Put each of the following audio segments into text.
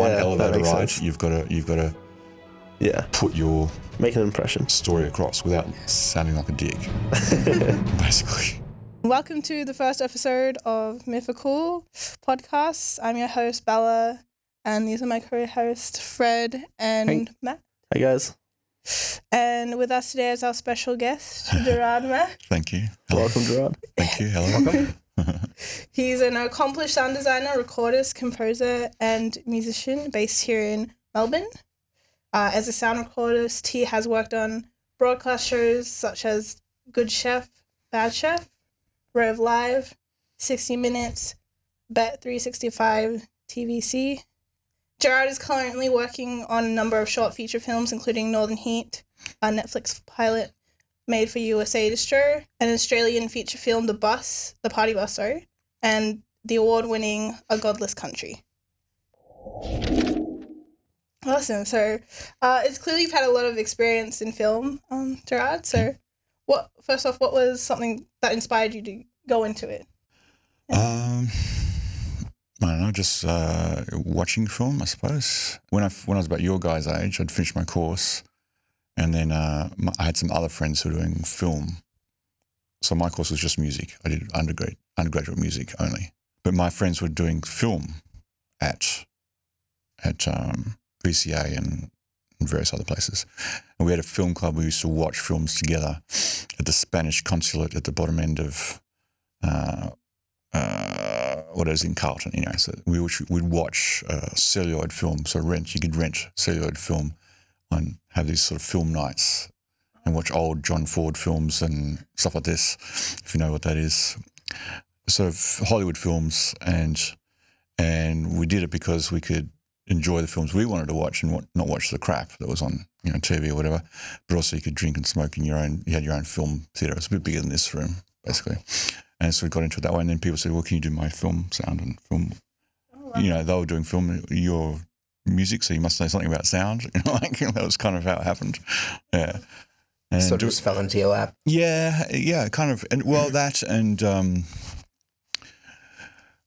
one that elevator makes ride, sense. you've got to put your make an impression story across without sounding like a dick, basically. Welcome to the first episode of Mythical Podcasts. I'm your host, Bella, and these are my co-hosts, Fred and Matt. Hey guys. And with us today is our special guest, Gerard Mack. Thank you. Hello. Welcome, Gerard. Thank you. Hello. Welcome. He's an accomplished sound designer, recordist, composer, and musician based here in Melbourne. As a sound recordist, he has worked on broadcast shows such as Good Chef, Bad Chef, Rove Live, 60 Minutes, Bet 365, TVC. Gerard is currently working on a number of short feature films, including Northern Heat, a Netflix pilot made for USA Distro, an Australian feature film, The Party Bus, and the award-winning A Godless Country. Awesome. So it's clearly you've had a lot of experience in film, Gerard. So what was something that inspired you to go into it? I don't know, just watching film, I suppose. When I was about your guys' age, I'd finished my course, and then I had some other friends who were doing film. So my course was just music. I did undergraduate music only. But my friends were doing film at VCA and various other places. And we had a film club. We used to watch films together at the Spanish consulate at the bottom end of what is in Carlton, you know. So we'd watch celluloid film. So you could rent celluloid film and have these sort of film nights and watch old John Ford films and stuff like this, if you know what that is. Sort of Hollywood films, and we did it because we could enjoy the films we wanted to watch and not watch the crap that was on, you know, TV or whatever. But also you could drink and smoke in you had your own film theatre. It was a bit bigger than this room, basically. And so we got into it that way. And then people said, well, can you do my film sound and film? Oh, wow. You know, they were doing film, your music, so you must know something about sound. You know, like that was kind of how it happened. Yeah. And sort of just fell into your lap. Yeah, kind of. And well, that and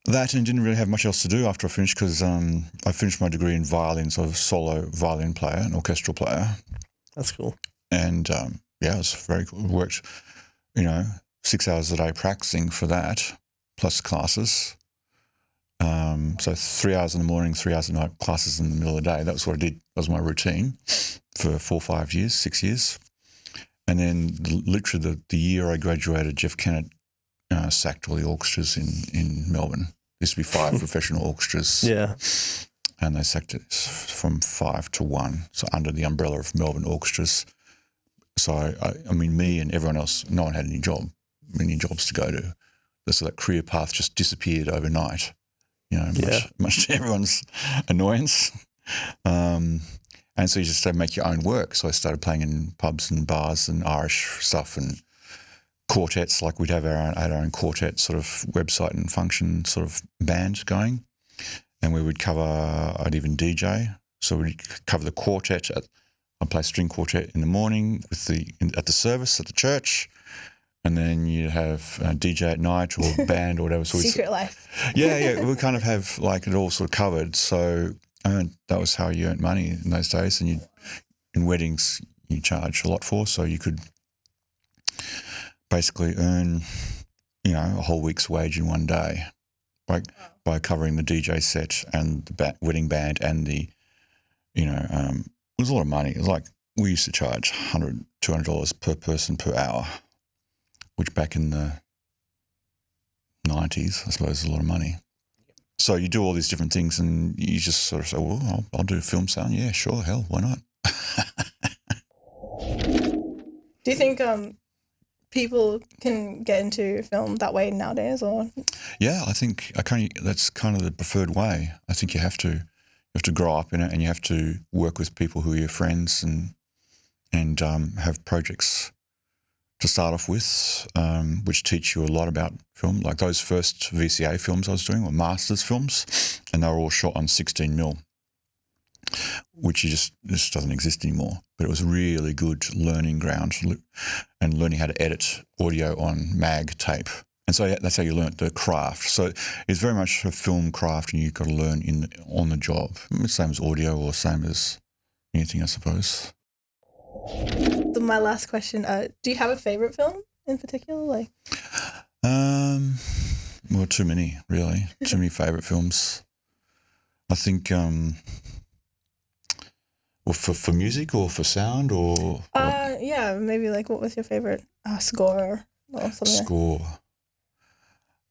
didn't really have much else to do after I finished, because I finished my degree in violin, so I was a solo violin player, an orchestral player. That's cool. And it was very cool. Worked, 6 hours a day practicing for that, plus classes. So 3 hours in the morning, 3 hours at night, classes in the middle of the day. That was what I did. That was my routine for 4 or 5 years, 6 years. And then literally the year I graduated, Jeff Kennett sacked all the orchestras in Melbourne. There used to be 5 professional orchestras. Yeah. And they sacked it from 5 to 1, so under the umbrella of Melbourne orchestras. So, I mean, me and everyone else, no one had any jobs to go to. So that career path just disappeared overnight, much to everyone's annoyance. And so you just started to make your own work. So I started playing in pubs and bars and Irish stuff and quartets, like we'd have our own quartet sort of website and function sort of band going. And we would I'd even DJ. So we'd cover the quartet. I'd play string quartet in the morning at the service at the church. And then you'd have a DJ at night or band or whatever. So Secret life. Yeah. We kind of have like it all sort of covered. So that was how you earned money in those days. And in weddings, you charge a lot for. So you could basically earn, a whole week's wage in one day by covering the DJ set and the wedding band and the, it was a lot of money. It was like we used to charge $100, $200 per person per hour, which back in the 90s, I suppose, is a lot of money. So you do all these different things and you just sort of say, well, I'll do film sound. Yeah, sure, hell, why not? Do you think people can get into film that way nowadays, or? Yeah, I think that's kind of the preferred way. I think you have to grow up in it, and you have to work with people who are your friends and have projects to start off with, which teach you a lot about film. Like those first VCA films I was doing were masters films, and they were all shot on 16mm, which just doesn't exist anymore. But it was a really good learning ground, and learning how to edit audio on mag tape And so that's how you learnt the craft. So it's very much a film craft, and you've got to learn on the job. Same as audio, or same as anything, I suppose. So my last question: do you have a favorite film in particular? Well, too many, really. Too many favourite films. I think, well, for music or for sound or yeah, maybe like what was your favorite score or something? Score.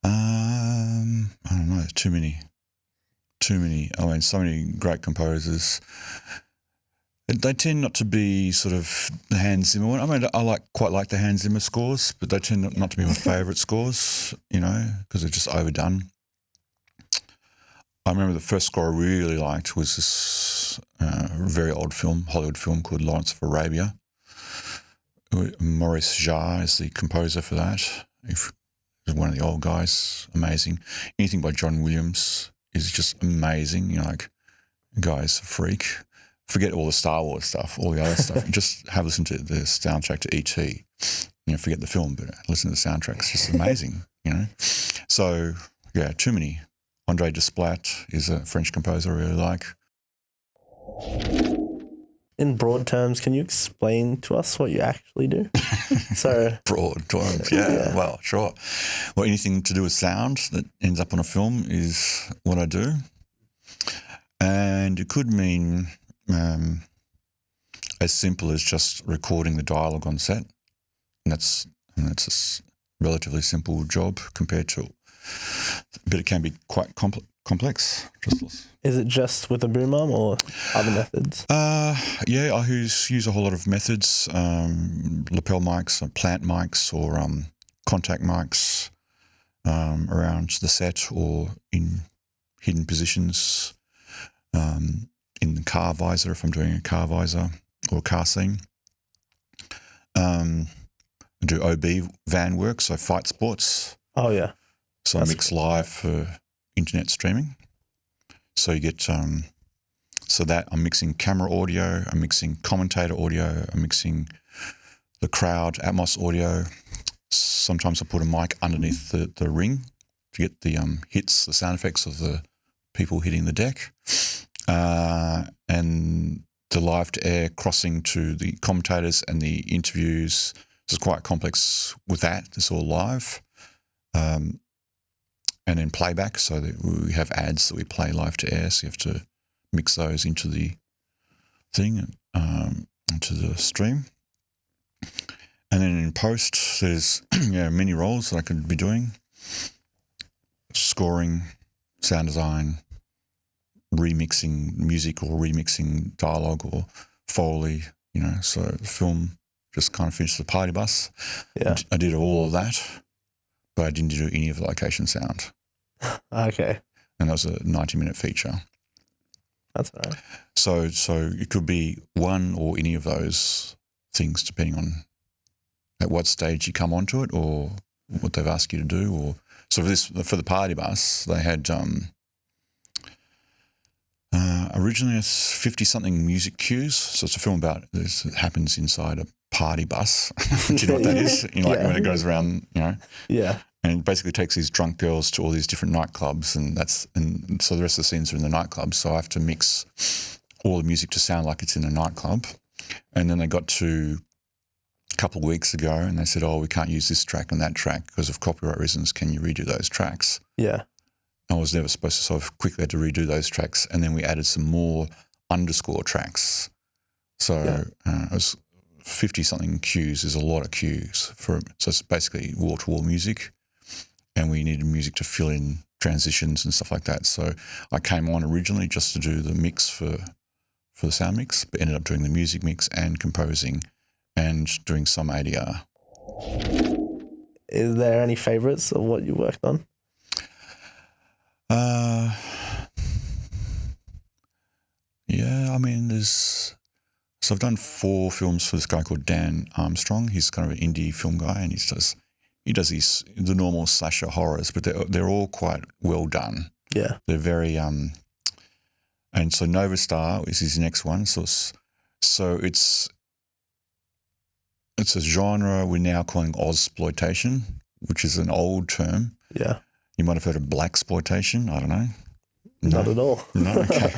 I don't know. Too many. I mean, so many great composers. They tend not to be sort of the Hans Zimmer one. I mean, I quite like the Hans Zimmer scores, but they tend not to be my favourite scores, because they're just overdone. I remember the first score I really liked was this very old film, Hollywood film called Lawrence of Arabia. Maurice Jarre is the composer for that. He's one of the old guys, amazing. Anything by John Williams is just amazing. Like, the guy's a freak. Forget all the Star Wars stuff, all the other stuff. Just have listened to the soundtrack to E.T. Forget the film, but listen to the soundtrack. It's just amazing, So, yeah, too many. André Desplat is a French composer I really like. In broad terms, can you explain to us what you actually do? So broad terms, yeah, well, sure. Well, anything to do with sound that ends up on a film is what I do. And it could mean as simple as just recording the dialogue on set. And that's a relatively simple job compared to, but it can be quite complex. Is it just with a boom arm or other methods? Yeah, I use a whole lot of methods, lapel mics, or plant mics, or contact mics around the set or in hidden positions, in the car visor if I'm doing a car visor or a car scene. I do OB van work, so fight sports. Oh, yeah. So I mix live for internet streaming. So you get, so that I'm mixing camera audio, I'm mixing commentator audio, I'm mixing the crowd, Atmos audio. Sometimes I put a mic underneath the ring to get the hits, the sound effects of the people hitting the deck. And the live to air crossing to the commentators and the interviews. It's quite complex with that. It's all live. And then playback, so that we have ads that we play live to air, so you have to mix those into the thing, into the stream. And then in post, there's many roles that I could be doing: scoring, sound design, remixing music or remixing dialogue or Foley. So the film just kind of finished the party bus. Yeah, I did all of that, but I didn't do any of the location sound. Okay. And that was a 90-minute feature. That's all right. So it could be one or any of those things, depending on at what stage you come onto it or what they've asked you to do. Or so for the party bus, they had originally it's 50-something music cues. So it's a film about this. It happens inside a party bus. Do you know what that is? When it goes around, Yeah. And it basically takes these drunk girls to all these different nightclubs, and so the rest of the scenes are in the nightclub. So I have to mix all the music to sound like it's in a nightclub. And then they got to a couple of weeks ago and they said, we can't use this track and that track because of copyright reasons. Can you redo those tracks? Yeah. I was never supposed to, so I quickly had to redo those tracks. And then we added some more underscore tracks. So it was 50-something cues. There's a lot of cues so it's basically wall-to-wall music. And we needed music to fill in transitions and stuff like that. So I came on originally just to do the mix for the sound mix, but ended up doing the music mix and composing and doing some ADR. Is there any favourites of what you worked on? Yeah, I mean, so I've done 4 films for this guy called Dan Armstrong. He's kind of an indie film guy, and he does the normal slasher horrors, but they're all quite well done. Yeah. They're very and so Nova Star is his next one. So it's a genre we're now calling Ozploitation, which is an old term. Yeah. You might have heard of blaxploitation. I don't know. Not at all. No, okay.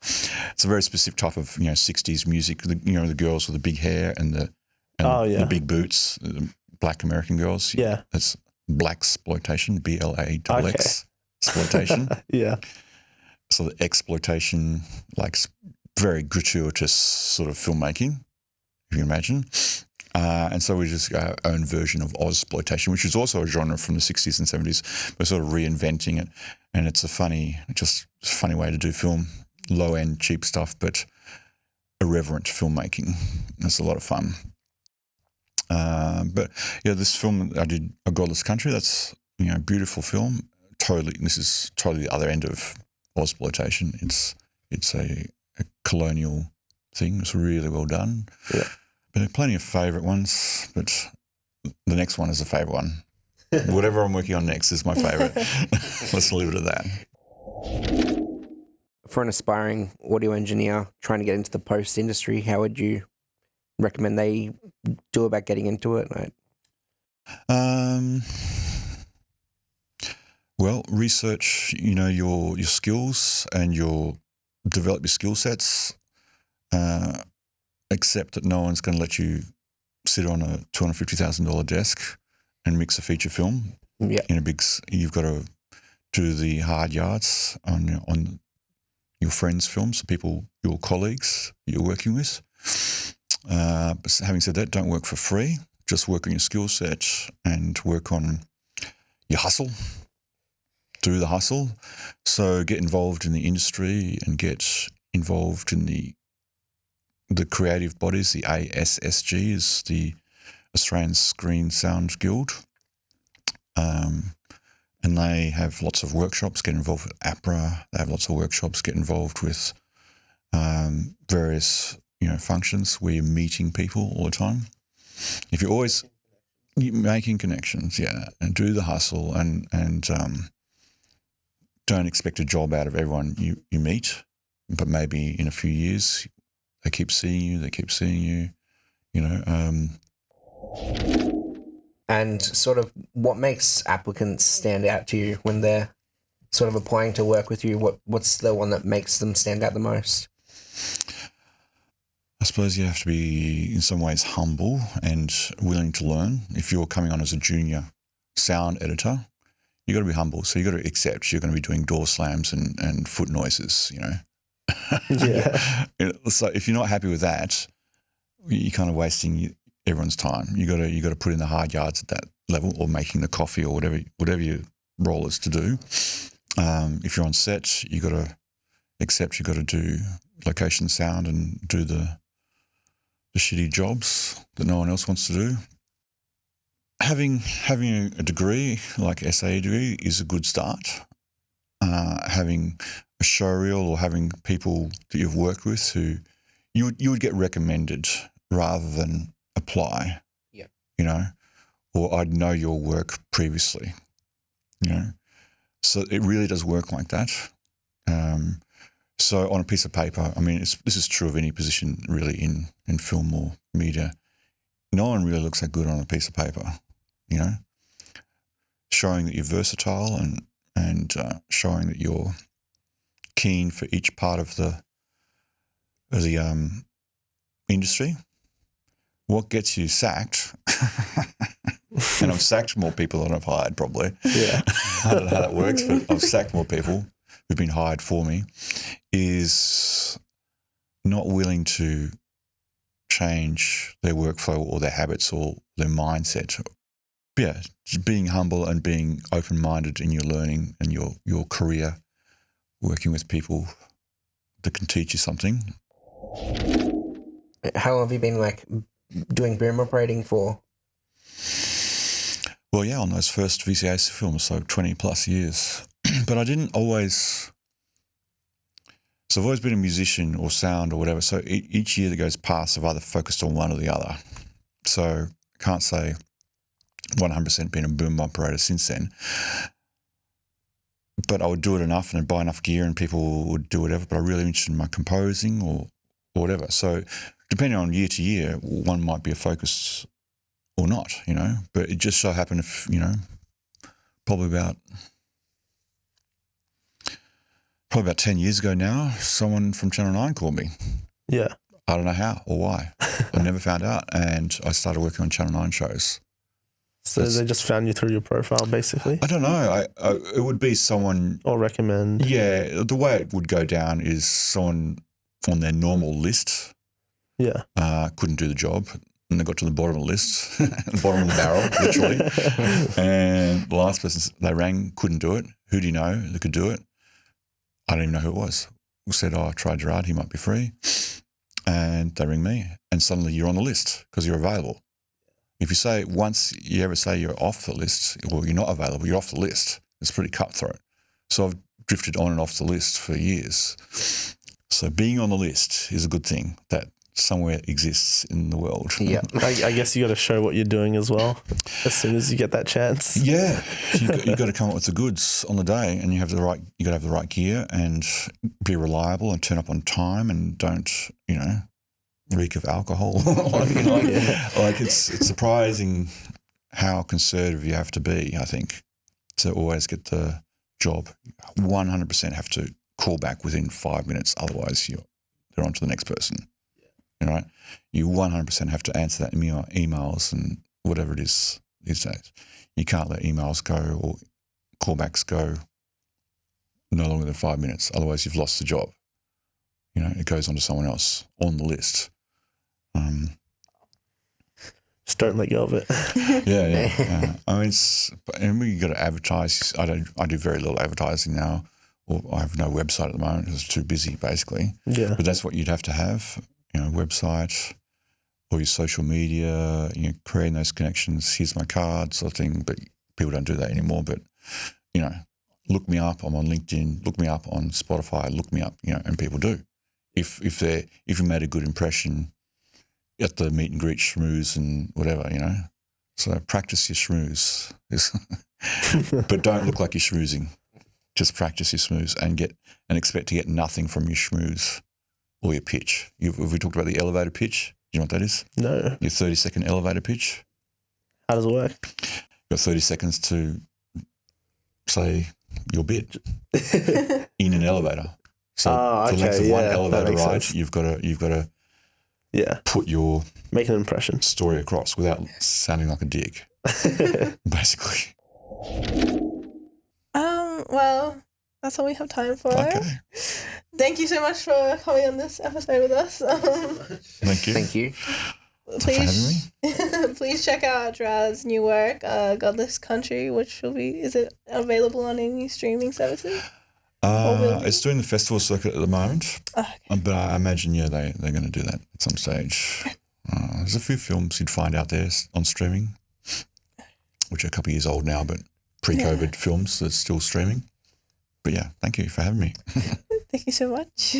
It's a very specific type of 60s music. The girls with the big hair and the big boots, the black American girls. Yeah. It's blaxploitation, BLAXX exploitation. Yeah. So the exploitation, like very gratuitous sort of filmmaking, if you can imagine. And so we just got our own version of Ozploitation, which is also a genre from the 60s and 70s. We're sort of reinventing it. And it's a funny way to do film, low-end, cheap stuff, but irreverent filmmaking. It's a lot of fun. But yeah, this film I did, A Godless Country, that's, beautiful film. This is totally the other end of Ozploitation. It's a colonial thing. It's really well done. Yeah. But there are plenty of favourite ones, but the next one is a favourite one. Whatever I'm working on next is my favourite. Let's leave it at that. For an aspiring audio engineer trying to get into the post industry, how would you recommend they do about getting into it? Well, research, your skills and develop your skill sets. Accept that no one's going to let you sit on a $250,000 desk and mix a feature film. Yeah. You've got to do the hard yards on your friends' films, your colleagues you're working with. But having said that, don't work for free. Just work on your skill set and work on your hustle. Do the hustle. So get involved in the industry and get involved in the creative bodies. The ASSG is the Australian Screen Sound Guild. And they have lots of workshops. Get involved with APRA. They have lots of workshops. Get involved with various functions where you're meeting people all the time. If you're always making connections, and do the hustle and don't expect a job out of everyone you meet, but maybe in a few years they keep seeing you. And sort of what makes applicants stand out to you when they're sort of applying to work with you? What's the one that makes them stand out the most? I suppose you have to be in some ways humble and willing to learn. If you're coming on as a junior sound editor, you got to be humble. So you got to accept you're going to be doing door slams and foot noises, Yeah. So if you're not happy with that, you're kind of wasting everyone's time. You got to put in the hard yards at that level, or making the coffee, or whatever your role is to do. If you're on set, you got to accept you got to do location sound and do the shitty jobs that no one else wants to do. Having a degree like SAE degree is a good start. Having a showreel or having people that you've worked with who you would get recommended rather than apply. Yeah. Or I'd know your work previously. So it really does work like that. So on a piece of paper, I mean, this is true of any position really in film or media. No one really looks that good on a piece of paper, showing that you're versatile and showing that you're keen for each part of the industry. What gets you sacked, and I've sacked more people than I've hired probably. Yeah. I don't know how that works, but I've sacked more people who've been hired for me, is not willing to change their workflow or their habits or their mindset. Yeah, just being humble and being open-minded in your learning and your career, working with people that can teach you something. How long have you been doing boom operating for? Well, yeah, on those first VCAC films, so 20 plus years. But I didn't always... So I've always been a musician or sound or whatever. So each year that goes past, I've either focused on one or the other. So I can't say 100% been a boom operator since then. But I would do it enough and I'd buy enough gear and people would do whatever. But I'm really interested in my composing or whatever. So depending on year to year, one might be a focus or not, you know. But it just so happened, if you know, probably about 10 years ago now, someone from Channel 9 called me. Yeah. I don't know how or why. I never found out, and I started working on Channel 9 shows. So they just found you through your profile, basically, I don't know. It would be someone. or recommend. Yeah, the way it would go down is someone on their normal list Yeah. couldn't do the job, and they got to the bottom of the list, the bottom of the barrel, literally. And the last person they rang couldn't do it. Who do you know that could do it? I don't even know who it was. We said, "Oh, try Gerard. He might be free." And they ring me, and suddenly you're on the list because you're available. If you say once you ever say you're off the list or you're not available, you're off the list. It's pretty cutthroat. So I've drifted on and off the list for years. So being on the list is a good thing that somewhere exists in the world. Yeah. I guess you got to show what you're doing as well as soon as you get that chance. Yeah, you got to come up with the goods on the day, and you got to have the right gear and be reliable and turn up on time, and don't reek of alcohol. Like it's surprising how conservative you have to be. I think to always get the job. 100% have to call back within 5 minutes, otherwise they're on to the next person. Right? You 100% have to answer that emails and whatever it is these days. You can't let emails go or callbacks go no longer than 5 minutes. Otherwise, you've lost the job. It goes on to someone else on the list. Just don't let go of it. Yeah. I mean, and we got to advertise. I do very little advertising now, or I have no website at the moment because it's too busy, basically. Yeah. But that's what you'd have to have. Website or your social media, creating those connections. Here's my card, sort of thing. But people don't do that anymore. But look me up. I'm on LinkedIn. Look me up on Spotify. Look me up. And people do. If you made a good impression at the meet and greet schmooze and whatever, So practice your schmooze, but don't look like you're schmoozing. Just practice your schmooze and expect to get nothing from your schmooze. Or your pitch. Have we talked about the elevator pitch? Do you know what that is? No. Your 30-second elevator pitch. How does it work? You've got 30 seconds to say your bit in an elevator. So the length of one elevator ride, sense. you've got to put your make an impression story across without sounding like a dick. Basically. Well, that's all we have time for. Okay. Thank you so much for coming on this episode with us. Thank you. Thank you. Please, please check out Gerard's new work, Godless Country, is it available on any streaming services? It's doing the festival circuit at the moment, Okay. but I imagine they're going to do that at some stage. There's a few films you'd find out there on streaming, which are a couple of years old now, but pre-COVID films that's still streaming. But yeah, thank you for having me. Thank you so much.